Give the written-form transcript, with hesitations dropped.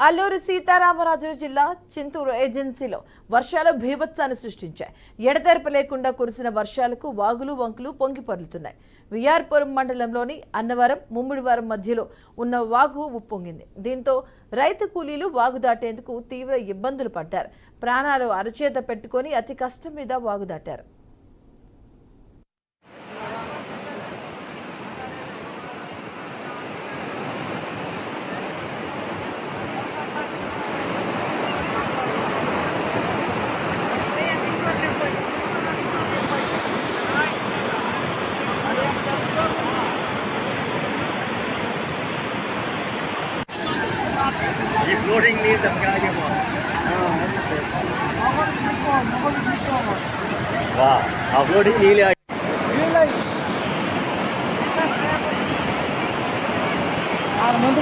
అల్లూరి సీతారామరాజు జిల్లా చింతూరు ఏజెన్సీలో వర్షాలు భీభత్సాన్ని సృష్టించాయి. ఎడతెరపి లేకుండా కురిసిన వర్షాలకు వాగులు వంకులు పొంగిపొర్లుతున్నాయి. విఆర్పురం మండలంలోని అన్నవరం ముమ్మిడివరం మధ్యలో ఉన్న వాగు ఉప్పొంగింది. దీంతో రైతు కూలీలు వాగు దాటేందుకు తీవ్ర ఇబ్బందులు పడ్డారు. ప్రాణాలు అరచేత పెట్టుకొని అతి కష్టం మీద వాగు దాటారు. ये फ्लोटिंग नहीं सबका आगे वाह आप फ्लोटिंग नहीं ले ముందు